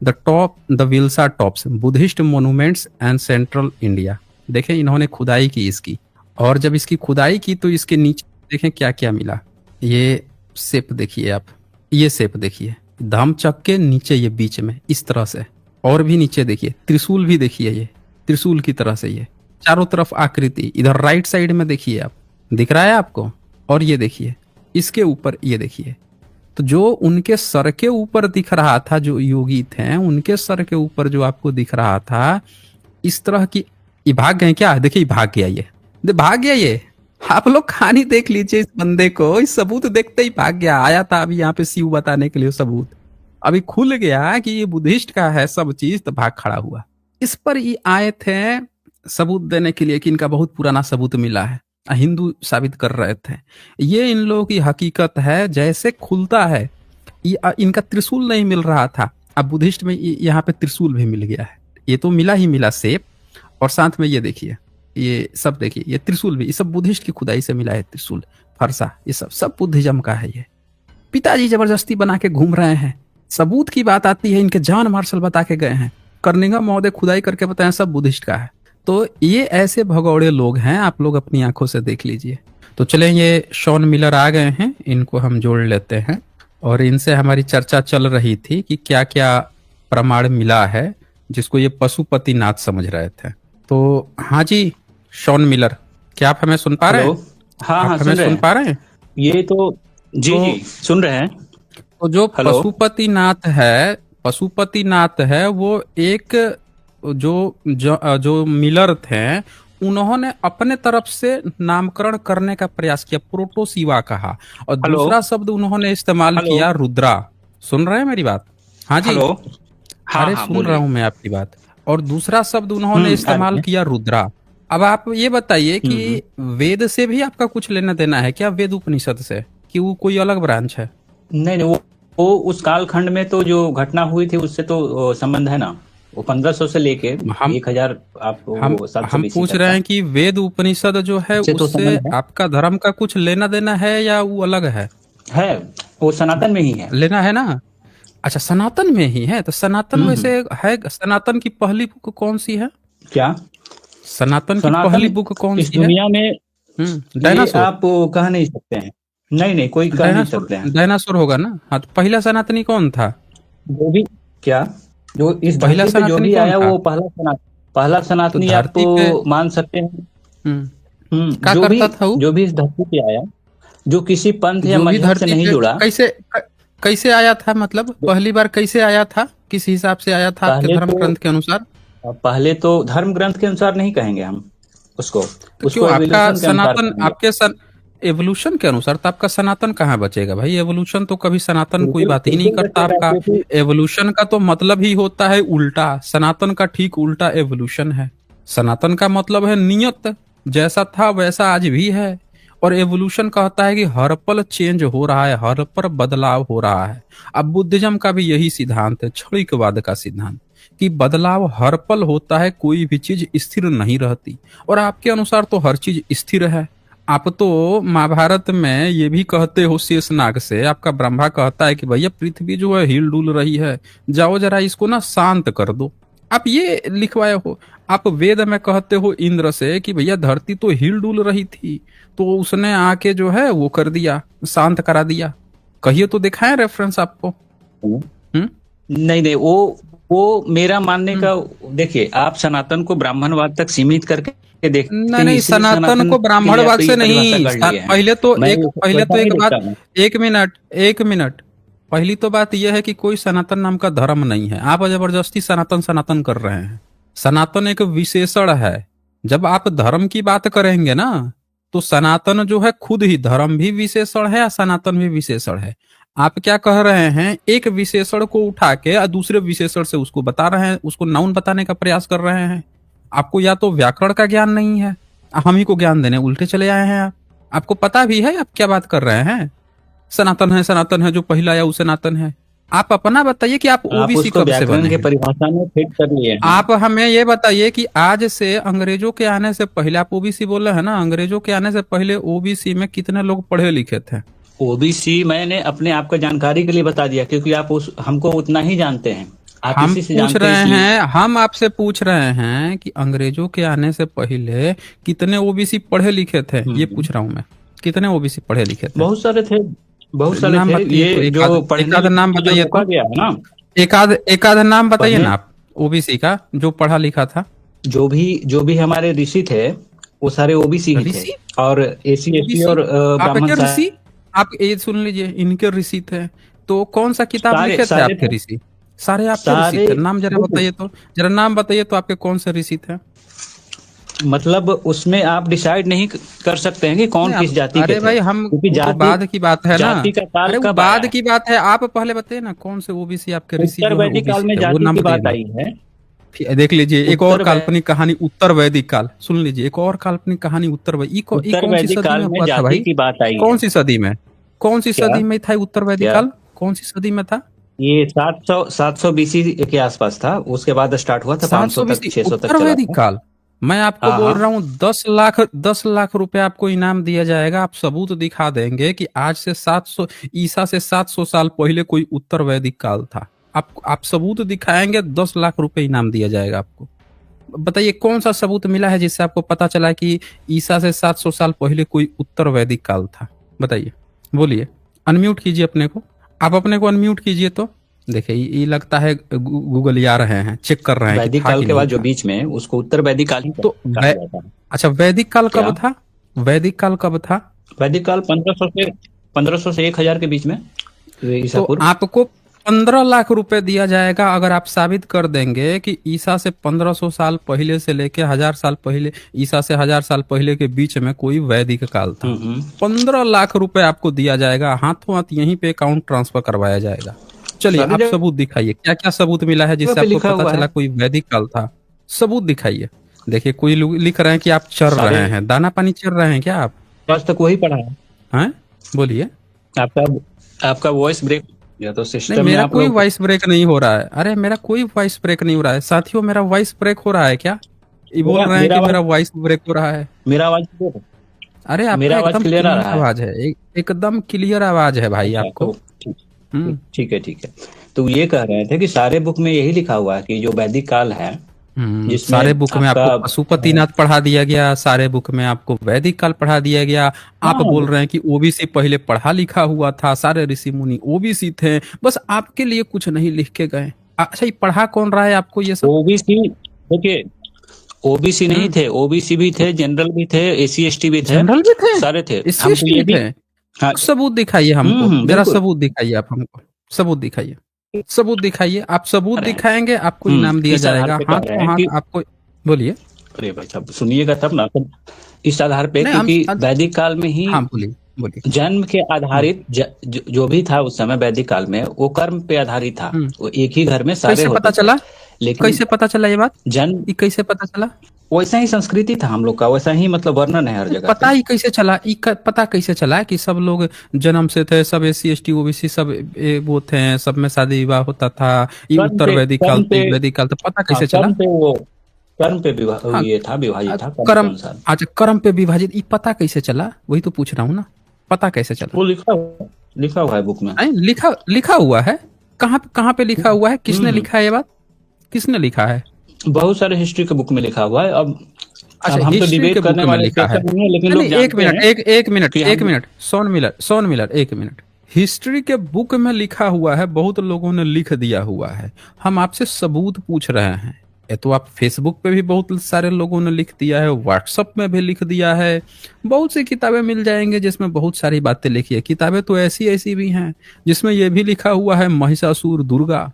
The Bhilsa topes Buddhist monuments and central India. देखें, इन्होंने खुदाई की इसकी, और जब इसकी खुदाई की तो इसके नीचे देखें क्या क्या मिला। ये शेप देखिए आप, ये शेप देखिए, धम्मचक्र के नीचे ये बीच में इस तरह से, और भी नीचे देखिए त्रिशूल भी देखिए, ये त्रिशूल की तरह से ये चारों तरफ आकृति। इधर राइट साइड में देखिए आप, दिख रहा है आपको, और ये देखिए इसके ऊपर, ये देखिए। तो जो उनके सर के ऊपर दिख रहा था, जो योगी थे उनके सर के ऊपर जो आपको दिख रहा था इस तरह की, ये भाग गए क्या? देखिए भाग गया, ये भाग गया। ये आप लोग कहानी देख लीजिए इस बंदे को, इस सबूत देखते ही भाग गया। आया था अभी यहाँ पे शिव बताने के लिए सबूत, अभी खुल गया कि ये बुद्धिस्ट का है सब चीज, तो भाग खड़ा हुआ। इस पर ये आए थे सबूत देने के लिए कि इनका बहुत पुराना सबूत मिला है, हिंदू साबित कर रहे थे। ये इन लोगों की हकीकत है। जैसे खुलता है, इनका त्रिशूल नहीं मिल रहा था, अब बुद्धिस्ट में यहाँ पे त्रिशूल भी मिल गया है। ये तो मिला ही मिला शेप, और साथ में ये देखिए, ये सब देखिए, ये त्रिशूल भी, ये सब बुद्धिस्ट की खुदाई से मिला है। त्रिशूल, फरसा, ये सब बुद्धिज्म का है। ये पिताजी जबरदस्ती बना के घूम रहे हैं। सबूत की बात आती है, इनके जॉन मार्शल बता के गए हैं, कर्निंघम महोदय खुदाई करके बताएं सब बुद्धिस्ट का है। तो ये ऐसे भगौड़े लोग हैं, आप लोग अपनी आंखों से देख लीजिए। तो चलें, ये शॉन मिलर आ गए हैं, इनको हम जोड़ लेते हैं। और इनसे हमारी चर्चा चल रही थी कि क्या क्या प्रमाण मिला है, जिसको ये पशुपतिनाथ समझ रहे थे। तो हाँ जी, शॉन मिलर, क्या आप हमें सुन पा रहे हैं?
हाँ,
आप हमें सुन पा रहे हैं?
ये तो जी सुन रहे हैं।
तो जो पशुपतिनाथ है वो एक जो मिलर थे, उन्होंने अपने तरफ से नामकरण करने का प्रयास किया, प्रोटोशिवा कहा, और दूसरा शब्द उन्होंने इस्तेमाल किया रुद्रा। सुन रहे हैं मेरी बात? हाँ जी, अरे सुन रहा हूं मैं आपकी बात। और दूसरा शब्द उन्होंने इस्तेमाल किया रुद्रा। अब आप ये बताइए कि वेद से भी आपका कुछ लेना देना है क्या, वेद उपनिषद से, कि वो कोई अलग ब्रांच है?
नहीं, वो उस कालखंड में तो जो घटना हुई थी उससे तो संबंध है ना। वो 1500 से लेके 1000
हम पूछ रहे हैं कि वेद उपनिषद जो है उससे आपका धर्म का कुछ लेना देना है या वो अलग है?
वो सनातन में ही है।
लेना है ना? अच्छा, सनातन में ही है। तो सनातन वैसे है, सनातन की पहली बुक कौन सी है?
क्या
सनातन की पहली बुक कौन सी है
दुनिया में?
डायनासोर
आप कह नहीं सकते हैं। नहीं, कोई कह नहीं सकते हैं।
डायनासोर होगा ना। हाँ, तो पहला सनातनी कौन था?
जो भी क्या, जो इस
पहला
धरती पे जो भी आया वो पहला सनातनी आप मान सकते हैं।
क्या करता था वो?
जो भी इस धरती पे आया, जो किसी पंथ या मजहब से नहीं जुड़ा।
कैसे आया था, मतलब पहली बार कैसे आया था, किस हिसाब से आया था आपके धर्म ग्रंथ के अनुसार?
पहले तो धर्म ग्रंथ के अनुसार नहीं कहेंगे हम उसको।
क्यों आपका सनातन, आपके एवोल्यूशन के अनुसार, तो आपका सनातन कहाँ बचेगा भाई? एवोल्यूशन तो कभी सनातन कोई बात ही नहीं करता। आपका एवोल्यूशन का तो मतलब ही होता है उल्टा, सनातन का ठीक उल्टा एवोल्यूशन है। सनातन का मतलब है नियत, जैसा था वैसा आज भी है। और एवोल्यूशन कहता है कि हर पल चेंज हो रहा है, हर पल बदलाव हो रहा है। अब बुद्धिज्म का भी यही सिद्धांत है, क्षणिकवाद का सिद्धांत, कि बदलाव हर पल होता है, कोई भी चीज स्थिर नहीं रहती। और आपके अनुसार तो हर चीज स्थिर है। आप तो महाभारत में ये भी कहते हो शेषनाग से, आपका ब्रह्मा कहता है कि भैया पृथ्वी जो है हिल डुल रही है, जाओ जरा इसको ना शांत कर दो। आप ये लिखवाए हो। आप वेद में कहते हो इंद्र से कि भैया धरती तो हिल डुल रही थी, तो उसने आके जो है वो कर दिया, शांत करा दिया। कहिए तो दिखाएं रेफरेंस आपको।
नहीं, वो मेरा मानने का, देखिए आप सनातन को ब्राह्मणवाद तक सीमित करके देखते हैं।
नहीं, सनातन को ब्राह्मणवाद से नहीं। पहले तो एक मिनट, पहली तो बात यह है कि कोई सनातन नाम का धर्म नहीं है। आप जबरदस्ती सनातन कर रहे हैं। सनातन एक विशेषण है। जब आप धर्म की बात करेंगे ना, तो सनातन जो है खुद ही धर्म भी विशेषण है, सनातन भी विशेषण है। आप क्या कह रहे हैं, एक विशेषण को उठा के और दूसरे विशेषण से उसको बता रहे हैं, उसको नाउन बताने का प्रयास कर रहे हैं। आपको या तो व्याकरण का ज्ञान नहीं है, हम ही को ज्ञान देने उल्टे चले आए हैं। आपको पता भी है आप क्या बात कर रहे हैं। सनातन है जो पहला आया वो सनातन है। आप अपना बताइए कि आप
आप
ओबीसी
उसको
कब से
व्याकरण
बने
के
हैं?
परिभाषा में फिट कर लिए हैं।
आप हमें ये बताइए कि आज से अंग्रेजों के आने से पहले, आप ओबीसी बोल रहे हैं ना, अंग्रेजों के आने से पहले ओबीसी में कितने लोग पढ़े लिखे थे?
ओबीसी मैंने अपने आप को जानकारी के लिए बता दिया, क्योंकि आप उस हमको उतना ही जानते हैं, आप
हम
इसी से
पूछ
जानते हैं
रहे
इसलिए।
हैं, हम आपसे पूछ रहे हैं कि अंग्रेजों के आने से पहले कितने ओबीसी पढ़े लिखे थे, ये पूछ रहा हूं मैं। कितने ओबीसी पढ़े लिखे थे?
बहुत सारे थे, बहुत सारे
नाम
थे।
बताइए तो,
ये
एक
जो
आध, एक
पढ़ने
आध नाम
लिखने का जो
बताइए
रोका
तो,
गया है ना,
एक आध नाम बताइए
पढ़ने
ना आप ओबीसी का जो पढ़ा लिखा था।
जो भी हमारे ऋषि थे वो सारे ओबीसी ही थे,
ऋषि?
और एसी एसटी
ओबीसी?
और ब्राह्मण
आपके ऋषि? आप ये सुन लीजिए, इनके ऋषि थे तो कौन सा किताब
सारे
लिखे थे
सारे
आपके
थे,
ऋषि? सारे आपके ऋषि
सारे
थे? नाम जरा बताइए तो, जरा नाम बताइए तो, आपके कौन से ऋषि थे?
मतलब उसमें आप डिसाइड नहीं कर सकते हैं कि कौन
नहीं
किस
आप,
जाति के
अरे
थे,
भाई हम,
क्योंकि
वो तो
जाति
बाद की बात है ना।
जाति का काल
अरे वो
कब आया
बाद
है?
की बात है, आप पहले बताइए ना कौन से ओबीसी आपके ऋषि
उत्तर
जो है
वैदिक काल
ओबीसी
में
थे, वो
जाति
नाम
की
बताइए
बात
ना।
आई है।
फिर देख लीजिए एक और
उत्तर वै
काल्पनिक कहानी, उत्तर वैदिक काल। सुन लीजिए, एक और काल्पनिक कहानी उत्तर वैदिक, ई
उत्तर
कौन सी
वैदिक
सदी
काल
में
में
हुआ था
जाति
भाई?
की बात आई
कौन
है।
सी सदी में? कौन सी
क्या
सदी में था उत्तर वैदिक
क्या
काल? कौन सी सदी में था?
ये 700 बीसी के आसपास था, उसके बाद स्टार्ट हुआ था, 500 तक
700 BC
600 तक
उत्तर
चला
वैदिक
था।
काल? मैं आपको
हाँ
बोल
हाँ,
रहा हूँ 10 लाख रुपए आपको इनाम दिया जाएगा, आप सबूत दिखा देंगे कि आज से 700, ईसा से 700 साल पहले कोई उत्तर वैदिक काल था। आप सबूत दिखाएंगे, 10 लाख रुपए इनाम दिया जाएगा आपको। बताइए कौन सा सबूत मिला है जिससे आपको पता चला कि ईसा से 700 साल पहले कोई उत्तर वैदिक काल था? बताइए, बोलिए। अनम्यूट कीजिए अपने को, आप अपने को अनम्यूट कीजिए तो। देखिए ये लगता है गूगल आ रहे हैं, चेक कर रहे हैं कि
वैदिक
था
काल
कि
के
नहीं
बाद जो
था।
बीच में, उसको उत्तर वैदिक काल ही
तो
कहा जाता है।
अच्छा, वैदिक काल
क्या
कब था? वैदिक काल कब था?
वैदिक काल 1500 से 1000 के बीच में, ईसा
तो
पूर्व।
आपको 15 लाख रुपए दिया जाएगा अगर आप साबित कर देंगे कि ईसा से 1500 साल पहले से लेके 1000 साल पहले, ईसा से 1000 साल पहले के बीच में कोई वैदिक काल था। 15 लाख रुपए आपको दिया जाएगा, हाथों हाथ यहीं पे अकाउंट ट्रांसफर करवाया जाएगा। चलिए
सभी
आप सबूत दिखाइए, क्या क्या सबूत मिला है
जगह
जिससे
पे
आपको
लिखा
पता
हुआ
चला
है।
कोई वैदिक काल था? सबूत दिखाइए। देखिए कोई लोग लिख रहे हैं कि आप चर
सारे
रहे हैं, दाना पानी चर रहे हैं क्या आप?
आज तक वही पढ़ा है।
हैं? बोलिए।
आपका आपका वॉइस ब्रेक या तो
नहीं,
सिस्टम में
मेरा
आप
कोई
लोग।
वॉइस ब्रेक नहीं हो रहा है। अरे मेरा कोई वॉइस ब्रेक नहीं हो रहा है साथियों, मेरा वॉइस ब्रेक हो रहा है क्या? ये बोल
मेरा
रहे हैं
मेरा
कि मेरा
आवाज
वॉइस ब्रेक हो रहा है।
मेरा आवाज क्लियर है?
अरे आपका
मेरा आवाज
एकदम
क्लियर आ
क्लीन
रहा है?
आवाज है, एकदम क्लियर आवाज है भाई
अच्छा,
आपको।
तो ठीक
हम्म
ठीक है, ठीक है। तो ये कह रहे थे कि सारे बुक में यही लिखा हुआ है कि जो वैदिक काल है, जिसमें
सारे बुक में
आपका
आपको पशुपतिनाथ पढ़ा दिया गया, सारे बुक में आपको वैदिक काल पढ़ा दिया गया। आप
हाँ,
बोल रहे हैं कि ओबीसी पहले पढ़ा लिखा हुआ था, सारे ऋषि मुनि ओबीसी थे, बस आपके लिए कुछ नहीं लिख के गए। अच्छा ये पढ़ा कौन रहा है आपको ये सब?
ओबीसी, देखिए, ओबीसी नहीं थे, ओबीसी भी थे, जनरल भी थे, एसी एसटी भी थे,
जनरल भी थे,
सारे थे।
एससी
हमको
एसटी
ये
भी
भी,
थे?
हाँ,
सबूत दिखाइए हमको, जरा
बिल्कुल।
सबूत दिखाइए आप हमको, सबूत दिखाइए, सबूत दिखाइए। आप सबूत
अरे
दिखाएंगे आपको इनाम दिया
इस आधार
जाएगा,
पे कह रहे
हाथों
हैं कि,
हाथ आपको। बोलिए।
अरे भाई साहब सुनिएगा तब ना। इस आधार पे,
नहीं
क्योंकि वैदिक काल में ही
हाँ बोलिए बोलिए।
जन्म के आधारित जो भी था उस समय वैदिक काल में, वो कर्म पे आधारित था। वो एक ही घर में सारे
कैसे
होते
पता
थे,
चला?
लेकिन
कैसे पता चला ये बात?
जन्म
ये कैसे पता चला?
वैसा ही संस्कृति था हम लोग का, वैसा ही मतलब वर्णन है हर जगह
पता
पे।
ही कैसे चला? पता कैसे चला कि सब लोग जन्म से थे, सब एससी एसटी ओबीसी सब वो थे, सब में शादी विवाह होता था, ये
कर्म
उत्तर
पे
वैदिक काल
कर्म
तो
पे
ये वैदिक काल, तो पता
हाँ,
कैसे चला?
कर्म पे विवाह
हाँ,
ये था, विभाजित था कर्म के
कर्म,
अनुसार।
अच्छा कर्म पे विभाजित, ये पता कैसे चला? वही तो पूछ रहा हूँ ना, पता कैसे चला?
वो लिखा हुआ है बुक में।
नहीं, लिखा लिखा हुआ है? कहाँ पे लिखा हुआ है? किसने लिखा है ये बात? किसने लिखा है?
बहुत सारे हिस्ट्री के बुक में लिखा हुआ है। अब
अच्छा
हम तो
हिस्ट्री
डिबेट
के बुक
करने
में
वाले
लिखा है?
सेक्शन नहीं है, लेकिन
नहीं
लोग
नहीं, एक
जानते
मिनट,
हैं
एक मिनट,
कि
एक
हम।
मिनट, सोन मिलर एक मिनट। हिस्ट्री के बुक में लिखा हुआ है, बहुत लोगों ने लिख दिया हुआ है, हम आपसे सबूत पूछ रहे हैं। ये तो आप फेसबुक पे भी बहुत सारे लोगों ने लिख दिया है, व्हाट्सएप में भी लिख दिया है, बहुत सी किताबें मिल जाएंगे जिसमें बहुत सारी बातें लिखी है। किताबें तो ऐसी ऐसी भी हैं जिसमें यह भी लिखा हुआ है महिषासुर दुर्गा,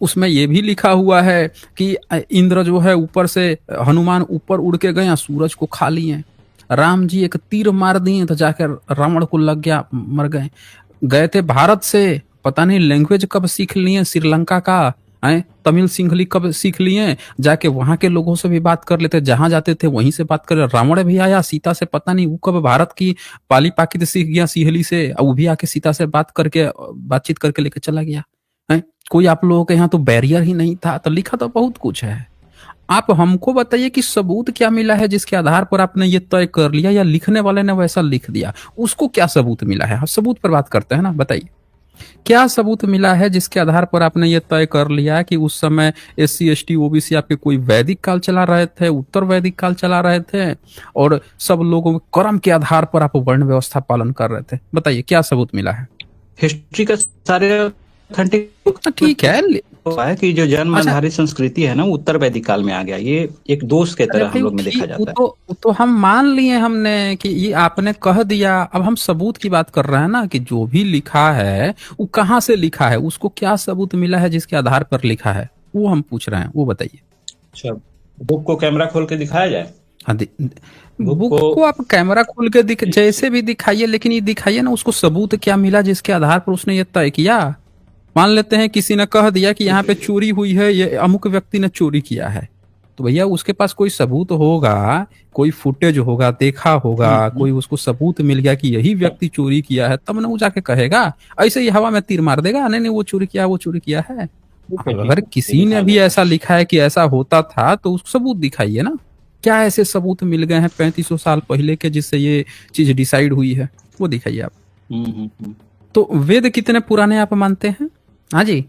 उसमें यह भी लिखा हुआ है कि इंद्र जो है ऊपर से, हनुमान ऊपर उड़ के गए, सूरज को खा लिए, राम जी एक तीर मार दिए तो जाकर रावण को लग गया, मर गए। गए थे भारत से, पता नहीं लैंग्वेज कब सीख लिए श्रीलंका का, हैं? तमिल सिंहली कब सीख लिए? जाके वहां के लोगों से भी बात कर लेते, जहां जाते थे वहीं से बात कर। रावण भी आया सीता से, पता नहीं वो कब भारत की पाली पाकित सीख गया सिंहली से, और वो भी आके सीता से बातचीत करके लेके चला गया है। कोई आप लोगों के यहाँ तो बैरियर ही नहीं था, तो लिखा तो बहुत कुछ है। आप हमको बताइए कि सबूत क्या मिला है जिसके आधार पर आपने ये तय कर लिया, या लिखने वाले ने वैसा लिख दिया, उसको क्या सबूत मिला है? हम सबूत पर बात करते हैं ना, बताइए क्या सबूत मिला है जिसके आधार पर आपने ये तय कर लिया कि उस समय SC ST OBC आपके कोई वैदिक काल चला रहे थे, उत्तर वैदिक काल चला रहे थे, और सब लोगों के कर्म के आधार पर आप वर्ण व्यवस्था पालन कर रहे थे? बताइए क्या सबूत मिला है?
हिस्ट्री का सारे ऑथेंटिक
ठीक है।
है कि जो जन्म
अच्छा,
आधारित संस्कृति है ना, वो उत्तर वैदिक काल में आ गया। ये एक दोष के
अरे
तरह
भाई
हम लोग में देखा
वो
जाता है।
तो हम मान लिए हमने कि ये आपने कह दिया। अब हम सबूत की बात कर रहे हैं ना, कि जो भी लिखा है वो कहाँ से लिखा है, उसको क्या सबूत मिला है जिसके आधार पर लिखा है, वो हम पूछ रहे हैं, वो बताइए।
अच्छा, बुक को कैमरा खोल के दिखाया जाए?
हाँ,
बुक
बुक
को
को आप कैमरा खोल के जैसे भी दिखाइए, लेकिन ये दिखाइए ना उसको सबूत क्या मिला जिसके आधार पर उसने ये तय किया। मान लेते हैं किसी ने कह दिया कि यहाँ पे चोरी हुई है, ये अमुक व्यक्ति ने चोरी किया है, तो भैया उसके पास कोई सबूत होगा, कोई फुटेज होगा, देखा होगा, कोई उसको सबूत मिल गया कि यही व्यक्ति चोरी किया है, तब ना वो जाके कहेगा। ऐसे ही हवा में तीर मार देगा, नहीं नहीं वो चोरी किया, वो चोरी किया है। अगर किसी ने भी ऐसा लिखा है कि ऐसा होता था, तो उसको सबूत दिखाइए ना। क्या ऐसे सबूत मिल गए हैं 3500 साल पहले के जिससे ये चीज डिसाइड हुई है, वो दिखाइए आप। तो वेद कितने पुराने आप मानते हैं? हाँ जी,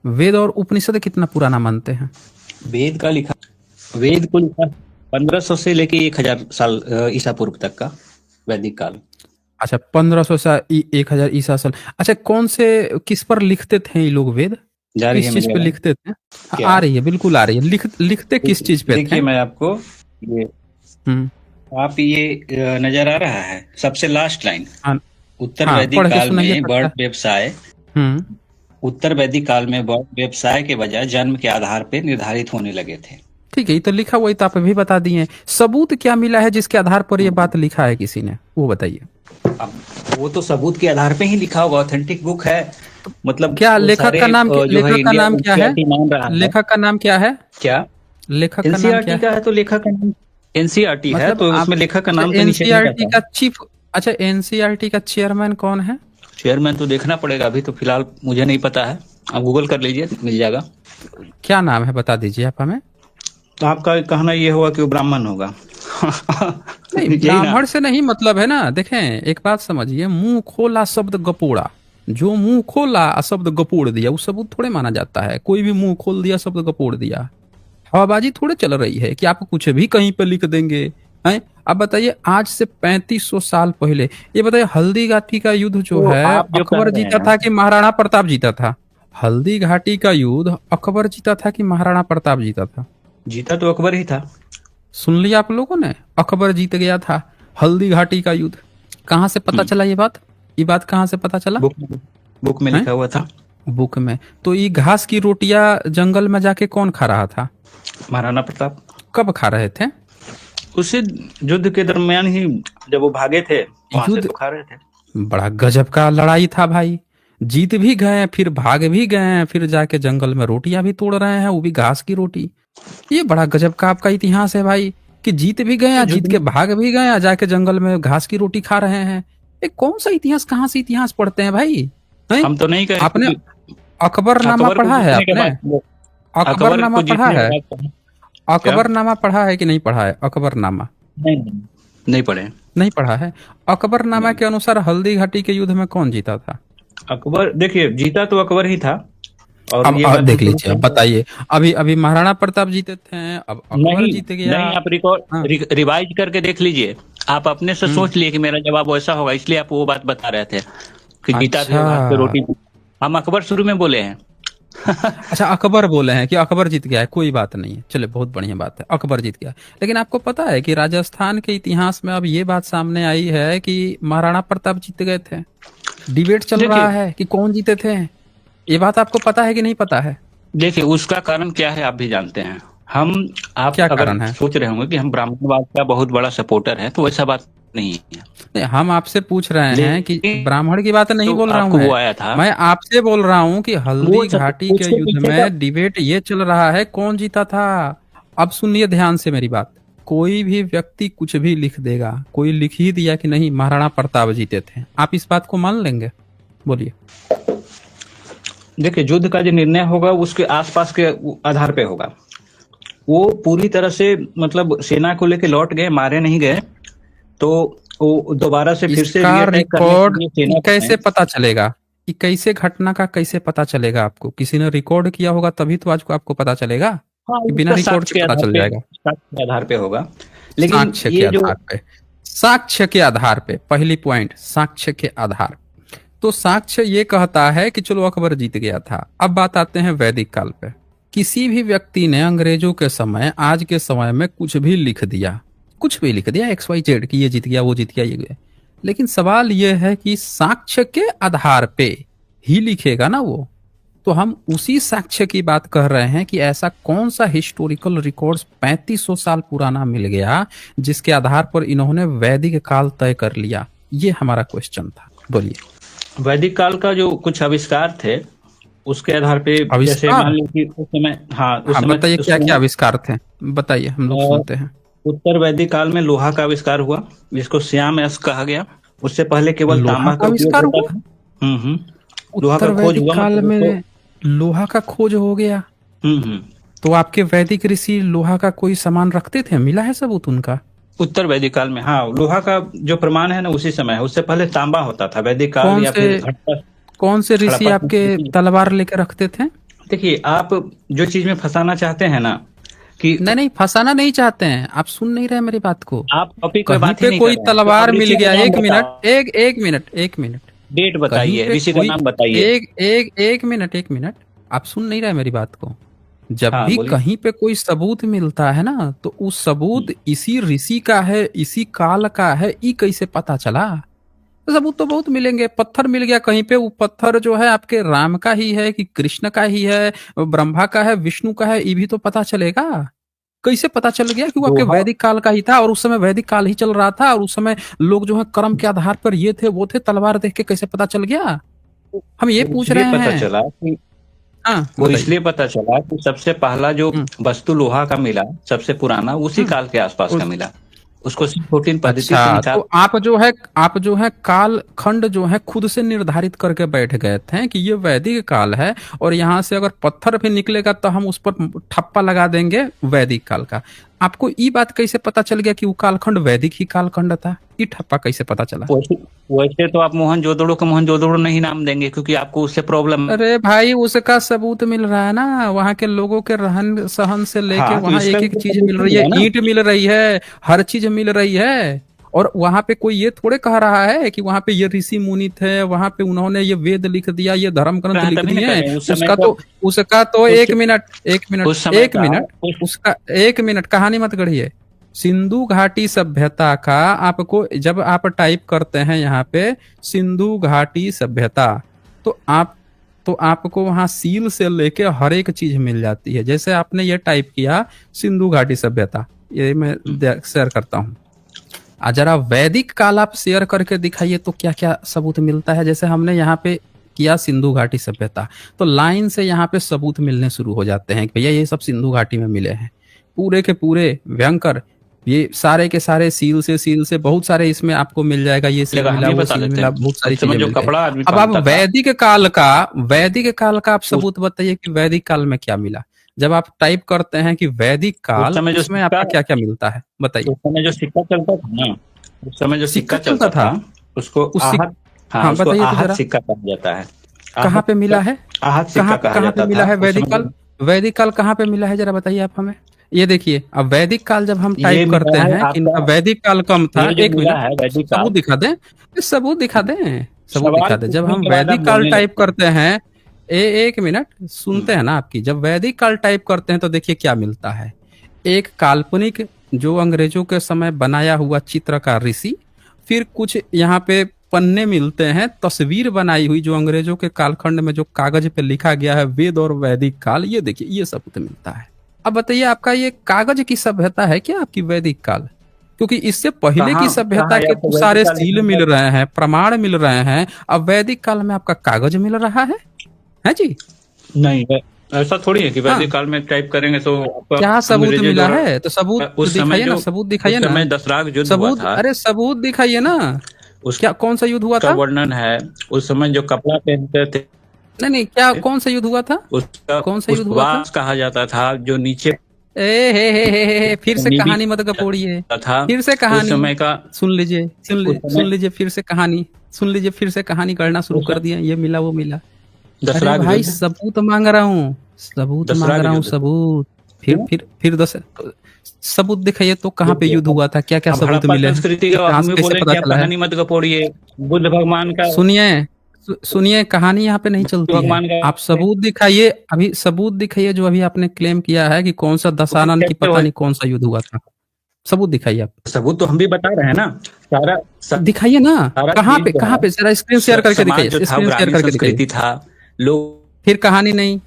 वेद और उपनिषद कितना पुराना मानते हैं?
वेद को लिखा 1500 से लेके 1000 साल ईसा पूर्व तक का वैदिक काल।
अच्छा, 1500 से 1000 ईसा साल। अच्छा, कौन से किस पर लिखते थे ये लोग वेद?
जा रही
किस
है
चीज
मेरी
पे
आवाज?
लिखते थे? हाँ,
क्या?
आ रही है, बिल्कुल आ रही है। लिखते किस चीज पे
देखिए
थे?
मैं आपको ये आप ये नजर आ रहा है सबसे लास्ट लाइन,
हाँ,
उत्तर
हाँ,
वैदिक
पढ़ के
काल
सुनाइए
में
पक्का।
वर्ण व्यवसाय उत्तर वैदिक काल में वर्ण व्यवसाय के बजाय जन्म के आधार पर निर्धारित होने लगे थे।
ठीक है, ये तो लिखा हुआ है, तो आप अभी बता दिए। सबूत क्या मिला है जिसके आधार पर ये बात लिखा है किसी ने, वो बताइए।
अब वो तो सबूत के आधार पे ही लिखा होगा, ऑथेंटिक बुक है। मतलब
क्या
वो
लेखक
सारे
का नाम
जो है
लेखक का
इंडिया
नाम क्या है?
NCERT मान रहा है।
लेखक का नाम क्या है?
क्या
लेखक का नाम क्या
NCERT का है? तो लेखक का नाम NCERT है,
मतलब
तो
आप
उसमें लेखक का नाम तो नीचे नहीं
एनसीईआरटी
रहता।
का चीफ, अच्छा एनसीईआरटी का चेयरमैन कौन है?
चेयरमैन तो देखना पड़ेगा, अभी तो फिलहाल मुझे नहीं पता है। आप गूगल कर लीजिए, मिल जाएगा।
क्या नाम है बता दीजिए आप हमें।
तो आपका कहना ये होगा कि वो ब्राह्मण होगा?
नहीं,
यही ना?
ब्राह्मण से नहीं मतलब है ना। देखें, एक बात समझिए, मुंह खोला शब्द गपोड़ा, जो मुंह खोला शब्द गपोड़ दिया, वो सबूत थोड़े माना जाता है। कोई भी मुंह खोल दिया शब्द गपोड़ दिया, हवाबाजी थोड़े चल रही है कि आप कुछ भी कहीं पे लिख देंगे हैं। अब बताइए, आज से 3500 साल पहले, ये बताइए हल्दी घाटी का युद्ध जो
तो
है
आप जो कह
अकबर
रहे
जीता
हैं
था कि महाराणा प्रताप जीता था? हल्दी घाटी का युद्ध अकबर जीता था कि महाराणा प्रताप जीता था?
जीता तो अकबर ही था।
सुन लिया आप लोगों ने, अकबर जीत गया था हल्दी घाटी का युद्ध। कहाँ से पता चला ये बात? ये बात कहाँ से पता चला?
बुक में लिखा हुआ था।
बुक में? तो ये घास की रोटियां जंगल में जाके कौन खा रहा था?
महाराणा प्रताप।
कब खा रहे थे?
उसी युद्ध के दरमियान ही, जब वो भागे थे वहां से
युद्ध
तो खा रहे थे।
बड़ा गजब का लड़ाई था भाई। जीत भी गए, फिर भाग भी गए, फिर जाके जंगल में रोटियां भी तोड़ रहे हैं, वो भी घास की रोटी। ये बड़ा गजब का आपका इतिहास है भाई, कि जीत भी गए, जीत के भाग भी गए, जाके जंगल में घास की रोटी खा रहे हैं। ये कौन सा इतिहास, कहाँ से इतिहास पढ़ते हैं भाई?
हम तो नहीं कहे।
आपने अकबरनामा पढ़ा है? आपने अकबरनामा पढ़ा है? अकबरनामा पढ़ा है कि नहीं पढ़ा है? अकबरनामा
नहीं पढ़े।
नहीं पढ़ा है? अकबरनामा के अनुसार हल्दी घाटी के युद्ध में कौन जीता था?
अकबर, देखिए जीता तो अकबर ही था। और
अब
ये
देख लीजिए, अब बताइए। अभी अभी महाराणा प्रताप जीते थे, अब अकबर जीत गया।
नहीं, आप रिकॉर्ड रिवाइज करके देख लीजिए। आप अपने से सोच लिए कि मेरा जवाब वैसा होगा, इसलिए आप वो बात बता रहे थे कि जीता भी घास पे रोटी। हम अकबर शुरू में बोले हैं।
अच्छा, अकबर बोले हैं कि अकबर जीत गया है, कोई बात नहीं है, चले बहुत बढ़िया बात है, अकबर जीत गया। लेकिन आपको पता है कि राजस्थान के इतिहास में अब ये बात सामने आई है कि महाराणा प्रताप जीत गए थे। डिबेट चल रहा है कि कौन जीते थे। ये बात आपको पता है कि नहीं पता है?
देखिए, उसका कारण क्या है आप भी जानते हैं। आप
क्या
अगर
कारण है?
सोच रहे होंगे कि हम ब्राह्मणवाद का बहुत बड़ा सपोर्टर है, तो वैसा बात नहीं है।
नहीं, हम आपसे पूछ रहे हैं कि
लेकिन
ब्राह्मण की बात नहीं
जो
बोल रहा
आपको
हूँ
वो
मैं
आया था
मैं आपसे बोल रहा हूँ कि
वो
हल्दी घाटी के
उसके
युद्ध
पीछे का।
में डिबेट ये चल रहा है कौन जीता था। अब सुनिए ध्यान से मेरी बात। कोई भी व्यक्ति कुछ भी लिख देगा, कोई लिख ही दिया कि नहीं महाराणा प्रताप जीते थे, आप इस बात को मान लेंगे? बोलिए।
देखिए, युद्ध का जो निर्णय होगा उसके आसपास के आधार पे होगा। वो पूरी तरह से मतलब सेना को लेके लौट गए, मारे नहीं गए, तो वो दोबारा से फिर से
इसका
रीअटैक करने के
रिकॉर्ड
लिए सेना
कैसे
बनाए।
पता चलेगा कि कैसे घटना का कैसे पता चलेगा? आपको किसी ने रिकॉर्ड किया होगा तभी तो आज को आपको पता चलेगा,
हाँ,
कि बिना
उसका
रिकॉर्ड के पता चल जाएगा?
साक्ष्य के आधार पे होगा। लेकिन
साक्ष्य के
ये जो
आधार पे, साक्ष्य के आधार पे, पहली पॉइंट साक्ष्य के आधार। तो साक्ष्य ये कहता है कि चलो अकबर जीत गया था। अब बात आते हैं वैदिक काल पे। किसी भी व्यक्ति ने अंग्रेजों के समय आज के समय में कुछ भी लिख दिया, कुछ भी लिख दिया XYZ कि ये जीत गया, वो जीत गया, ये गया। लेकिन सवाल ये है कि साक्ष्य के आधार पे ही लिखेगा ना वो। तो हम उसी साक्ष्य की बात कर रहे हैं कि ऐसा कौन सा हिस्टोरिकल रिकॉर्ड्स 3500 साल पुराना मिल गया जिसके आधार पर इन्होंने वैदिक काल तय कर लिया। ये हमारा क्वेश्चन था। बोलिए।
वैदिक काल का जो कुछ आविष्कार थे उसके आधार पे, जैसे
आविष्कार?
मान लो कि उस समय, हाँ उस
हाँ
समय
बताइए, क्या क्या आविष्कार थे, बताइए, हम लोग सुनते हैं।
उत्तर वैदिक काल में लोहा का आविष्कार हुआ, जिसको श्याम अयस्क कहा गया। उससे पहले केवल
लोहा
तांबा
का
का उपयोग
आविष्कार
होता
हुआ?
था। लोहा
उत्तर
का खोज
वैदिक
हुआ,
काल
मतलब उसको।
में लोहा का खोज हो गया?
हम्म।
तो आपके वैदिक ऋषि लोहा का कोई सामान रखते थे, मिला है सबूत उनका?
उत्तर वैदिक काल में, हाँ, लोहा का जो प्रमाण है ना उसी समय है। उससे पहले तांबा होता था वैदिक काल,
कौन
या
से
फिर हड़प्पा
कौन से ऋषि
हड़प्पा
आपके
संस्कृति।
तलवार लेकर रखते थे?
देखिए, आप जो चीज में फंसाना चाहते हैं ना, कि
नहीं नहीं, फंसाना नहीं चाहते हैं, आप सुन नहीं रहे मेरी बात को।
आप टॉपिक पे
कहीं
बात ही
पे
नहीं कर
कोई
रहे हैं, तो
तलवार
अब
मिल
ऋषि
गया,
का नाम
एक मिनट,
बताओ,
एक मिनट।
डेट
कहीं
बताइए,
पे
ऋषि का
कोई
नाम बताइए।
एक मिनट, आप सुन नहीं रहे मेरी बात को। जब
हाँ,
भी
बोलिए।
कहीं पे कोई सबूत मिलता है ना, तो उस सबूत इसी ऋषि का है, इसी काल का है, ई कैसे पता चला? तो सबूत तो बहुत मिलेंगे। पत्थर मिल गया कहीं पे, वो पत्थर जो है आपके राम का ही है कि कृष्ण का ही है, ब्रह्मा का है, विष्णु का है, ये भी तो पता चलेगा। कैसे पता चल गया कि वो आपके
लोहा,
वैदिक काल का ही था, और उस समय वैदिक काल ही चल रहा था, और उस समय लोग जो है कर्म के आधार पर ये थे वो थे, तलवार देख के कैसे पता चल गया? हम ये
वो
पूछ
इसलिए
रहे
पता
हैं।
चला कि
हाँ
वो
बताइए।
इसलिए पता चला कि सबसे पहला जो
हम्म,
वस्तु लोहा का मिला, सबसे पुराना उसी
हम्म।
काल के आसपास का
उस
मिला। उसको सिंथोटिन पद्धति से
अच्छा,
निकाल।
तो आप जो है काल खंड जो है खुद से निर्धारित करके बैठ गए थे कि ये वैदिक काल है, और यहाँ से अगर पत्थर भी निकलेगा तो हम उस पर ठप्पा लगा देंगे वैदिक काल का। आपको ये बात कैसे पता चल गया कि वो कालखंड वैदिक ही कालखंड था? ये ठप्पा कैसे पता चला?
वैसे वैसे तो आप मोहनजोदड़ो को मोहनजोदड़ो नहीं नाम देंगे, क्योंकि आपको उससे प्रॉब्लम।
अरे भाई, उसका सबूत मिल रहा है ना, वहां के लोगों के रहन सहन से लेके
हाँ, तो
वहां
इसका
एक
भी
एक
तो
चीज
सबूत
मिल
मिल
रही
रहा
है,
है ना।
ईंट मिल रही है, हर चीज मिल रही है। और वहां पे कोई ये थोड़े कह रहा है कि वहां पे ये ऋषि मुनि थे, वहां पे उन्होंने ये वेद लिख दिया, ये धर्म ग्रंथ
हाँ,
लिख
तभी ना कह
दिए।
रहे हैं, उस समय
उसका
का,
तो उसका तो
उस उस समय
एक
का
मिनट,
उस
उसका एक मिनट, कहानी मत गढ़िए। सिंधु घाटी सभ्यता का आपको जब आप टाइप करते हैं यहाँ पे सिंधु घाटी सभ्यता, तो आपको वहां सील से लेके हर एक चीज मिल जाती है। जैसे आपने ये टाइप किया सिंधु घाटी सभ्यता, ये मैं शेयर करता हूँ। जरा वैदिक काल आप शेयर करके दिखाइए तो क्या क्या सबूत मिलता है। जैसे हमने यहाँ पे किया सिंधु घाटी सभ्यता, तो लाइन से यहाँ पे सबूत मिलने शुरू हो जाते हैं कि भैया ये सब सिंधु घाटी में मिले हैं, पूरे के पूरे भयंकर। ये सारे के सारे सील से बहुत सारे इसमें आपको मिल जाएगा, ये सील
जगह हम
मिला,
ही
वो
बता
सील
देते
मिला,
हैं।
बहुत सारी
उस समय
चीजें
जो
मिल गई।
कपड़ा आदमी
अब आप
पहनता था,
वैदिक काल का आप सबूत बताइए कि वैदिक काल में क्या मिला। जब आप टाइप करते हैं कि वैदिक
उस
काल,
समय जो
उसमें
सिक्का
आपका क्या क्या मिलता है बताइए।
उस समय जो सिक्का चलता था ना, उस समय जो
सिक्का
सिक्का
चलता
चलता
था?
था, उसको
उस
आहत, हाँ,
हाँ
उसको
बताइए तो
आहत
जरा,
सिक्का कहा जाता है।
कहाँ
आहत
पे मिला है?
आहत सिक्का कहा
कहाँ पे
जाता
मिला
था
है
उस
वैदिक
समय
काल? वैदिक काल कहाँ पे मिला है जरा बताइए आप हमें। ये देखिए, अब वैदिक काल जब हम
ये
टाइप करते
मिला है
हैं कि इनका
आपका।
वैदिक काल कम था,
ये जो
एक
मिला
मिनट,
है वैदिक
सबूत
काल,
दिखा दें, सबूत दिखा दें, सबूत
सवाल
दिखा दें। जब
पूछने
हम
के बाद आप
वैदिक काल
बोलने
टाइप
लगते हैं।
करते हैं, एक मिनट सुनते हैं ना आपकी, जब वैदिक काल टाइप करते हैं तो देखिए क्या मिलता है। एक काल्पनिक जो अंग्रेजों के समय बनाया हुआ चित्र का ऋषि, फिर कुछ यहाँ पे पन्ने मिलते हैं, तस्वीर बनाई हुई जो अंग्रेजों के कालखंड में जो कागज पे लिखा गया है वेद और वैदिक काल, ये देखिए ये सबूत मिलता है। अब बताइए, आपका ये कागज की सभ्यता है क्या आपकी वैदिक काल? क्योंकि इससे पहले की सभ्यता
कहाँ
के
या
तो सारे
वैदिक काल
सील
में
मिल रहे हैं, प्रमाण मिल रहे हैं। अब वैदिक काल में आपका कागज मिल रहा है जी।
नहीं है, ऐसा थोड़ी है कि
हाँ,
वैदिक काल में टाइप करेंगे तो आपका
क्या सबूत
अंग्रेजों
मिला
द्वारा
है? तो सबूत
उस समय
दिखाइए ना,
जो
सबूत
उस
दिखाइए ना,
समय दशराग युद्ध हुआ
सबूत,
था,
अरे सबूत दिखाइए ना। क्या, कौन सा युद्ध हुआ
उसका
था?
वर्णन है। उस समय जो कपड़ा पहनते थे
नहीं नहीं, क्या, कौन सा युद्ध हुआ था?
उसका
कौन सा युद्ध हुआ था?
पुष्पवास कहा जाता था, जो नीचे
हे, फिर से
नीबी
कहानी मत गपोड़िए।
था
फिर से
उस
कहानी
समय का।
सुन लीजिए,
उस
सुन
समय
लीजिए, फिर से कहानी सुन लीजिए, फिर से कहानी करना शुरू
उस
कर दिए, ये मिला वो मिला। अरे
दशराग
भाई
युद्ध,
सबूत मांग रहा हूँ, सबूत मांग
दशराग
रहा हूँ,
युद्ध
सबूत।
क्यों?
फिर दस सबूत दिखाइए तो, कहाँ पे
देखिए,
युद्ध हुआ था, क्या क्या
अब
सबूत
हड़प्पा
मिले हैं,
संस्कृति का हम
इतिहास
भी
कैसे
बोले
पता
कि आप
चला है?
कहानी मत गपोड़िए। बुद्ध भगवान का
सुनिए, सुनिए, कहानी यहाँ पे नहीं
बुद्ध
चलती है।
भगवान का
आप सबूत दिखाइए, अभी सबूत दिखाइए, जो अभी आपने क्लेम किया है कि कौन सा दशानन की
कैसे
पता
हो?
नहीं कौन सा युद्ध हुआ था। सबूत दिखाइए आप,
सबूत तो हम भी बता रहे हैं ना। सारा
दिखाइए ना।
सारा
कहाँ
चीज
पे,
जो
कहाँ
है,
पे, जरा स्क्रीन शेयर करके
समाज
दिखाइए,
जो था वो
स्क्रीन शेयर
ग्रामीण
करके दिखाइए।
संस्कृति था। लोग
फिर कहानी नहीं,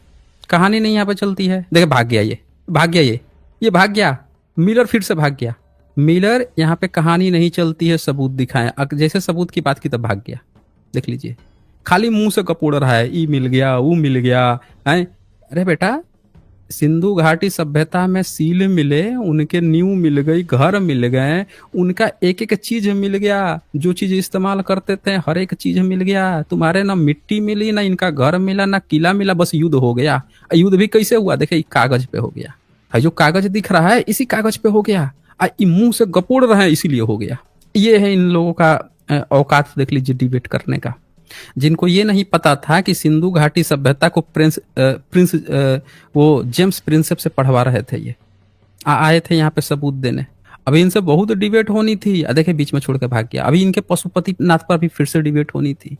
कहानी नहीं यहाँ पे चलती है। देखिए भाग गया, ये भाग गया, ये भाग गया, मिलर फिर से भाग गया। मिलर, यहाँ पे कहानी नहीं चलती है, सबूत दिखाएं। जैसे सबूत की बात की तब भाग गया। देख लीजिए, खाली मुंह से कपोड़ रहा है, ई मिल गया, वो मिल गया है। अरे बेटा, सिंधु घाटी सभ्यता में सील मिले, उनके नींव मिल गई, घर मिल गए, उनका एक एक चीज मिल गया, जो चीज इस्तेमाल करते थे हर एक चीज मिल गया। तुम्हारे ना मिट्टी मिली, ना इनका घर मिला, ना किला मिला, बस युद्ध हो गया। युद्ध भी कैसे हुआ? देखिए, कागज पे हो गया है, जो कागज दिख रहा है इसी कागज पे हो गया। मुंह से गपोड़ रहे हैं इसीलिए हो गया। ये है इन लोगों का औकात, देख लीजिए डिबेट करने का। जिनको ये नहीं पता था कि सिंधु घाटी सभ्यता को प्रिंस वो जेम्स प्रिंसेप से पढ़वा रहे थे, ये आए थे यहाँ पे सबूत देने। अभी इनसे बहुत डिबेट होनी थी, देखे बीच में छोड़ के भाग गया। अभी इनके पशुपति नाथ पर भी फिर से डिबेट होनी थी,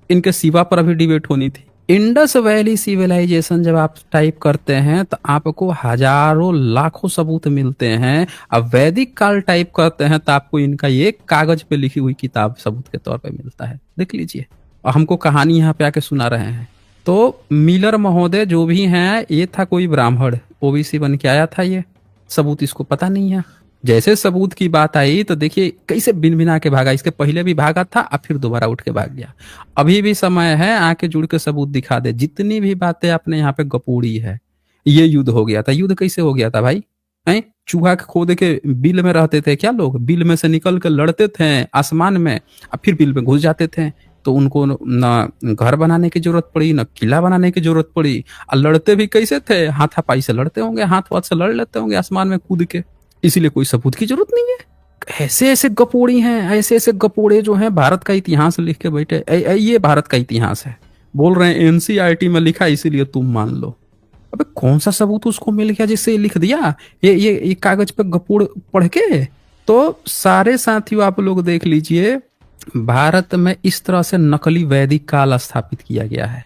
इनके शिवा पर अभी डिबेट होनी थी। इंडस वैली सिविलाइजेशन जब आप टाइप करते हैं तो आपको हजारों लाखों सबूत मिलते हैं। अब वैदिक काल टाइप करते हैं तो आपको इनका एक कागज पे लिखी हुई किताब सबूत के तौर पे मिलता है। देख लीजिए, और हमको कहानी यहाँ पे आके सुना रहे हैं। तो मिलर महोदय जो भी हैं, ये था कोई ब्राह्मण, ओबीसी बन के आया था, ये सबूत इसको पता नहीं है। जैसे सबूत की बात आई तो देखिए कैसे बिन बिना के भागा। इसके पहले भी भागा था, अब फिर दोबारा उठ के भाग गया। अभी भी समय है, आके जुड़ के सबूत दिखा दे। जितनी भी बातें आपने यहाँ पे गपोड़ी है, ये युद्ध हो गया था। युद्ध कैसे हो गया था भाई? हैं, चूहा खोद के बिल में रहते थे क्या लोग? बिल में से निकल के लड़ते थे आसमान में, अब फिर बिल में घुस जाते थे। तो उनको ना घर बनाने की जरूरत पड़ी, ना किला बनाने की जरूरत पड़ी। और लड़ते भी कैसे थे? हाथापाई से लड़ते होंगे, हाथ वाथ से लड़ लेते होंगे आसमान में कूद के। इसीलिए कोई सबूत की जरूरत नहीं है। ऐसे ऐसे गपोड़ी हैं, ऐसे ऐसे गपोड़े जो हैं भारत का इतिहास लिख के बैठे। ये भारत का इतिहास है, बोल रहे हैं एनसीईआरटी में लिखा, इसीलिए तुम मान लो। अबे कौन सा सबूत उसको मिल गया जिससे ये लिख दिया ये कागज पे गपोड़ पढ़ के? तो सारे साथियों आप लोग देख लीजिए, भारत में इस तरह से नकली वैदिक काल स्थापित किया गया है।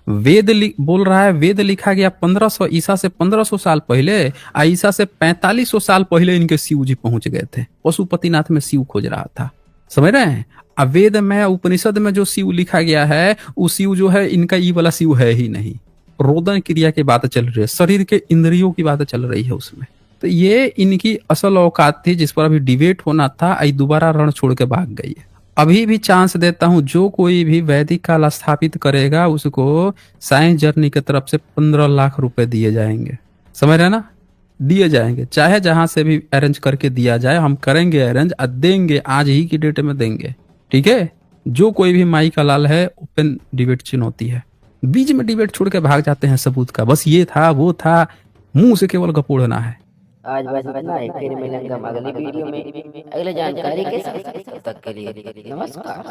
वेद बोल रहा है, वेद लिखा गया 1500 ईसा से 1500 साल पहले। ईसा से 4500 साल पहले इनके शिव जी पहुंच गए थे, पशुपतिनाथ में शिव खोज रहा था। समझ रहे हैं? अब वेद में, उपनिषद में जो शिव लिखा गया है, वो शिव जो है इनका ये वाला शिव है ही नहीं। रोदन क्रिया की बात चल रही है, शरीर के इंद्रियों की बात चल रही है उसमें। तो ये इनकी असल औकात थी जिस पर अभी डिबेट होना था। आई दोबारा रण छोड़ के भाग गई है। अभी भी चांस देता हूं, जो कोई भी वैदिक काल स्थापित करेगा उसको साइंस जर्नी की तरफ से 15 लाख रुपए दिए जाएंगे। समझ रहे ना? दिए जाएंगे, चाहे जहां से भी अरेंज करके दिया जाए, हम करेंगे अरेंज और देंगे, आज ही की डेट में देंगे। ठीक है? जो कोई भी माई का लाल है, ओपन डिबेट चुनौती है। बीच में डिबेट छोड़ के भाग जाते हैं सबूत का, बस ये था वो था, मुंह से केवल गपोड़ना है।
आज बस इतना ही, फिर मिलेंगे हम अगली वीडियो में अगले जानकारी के साथ। तब तक के लिए नमस्कार।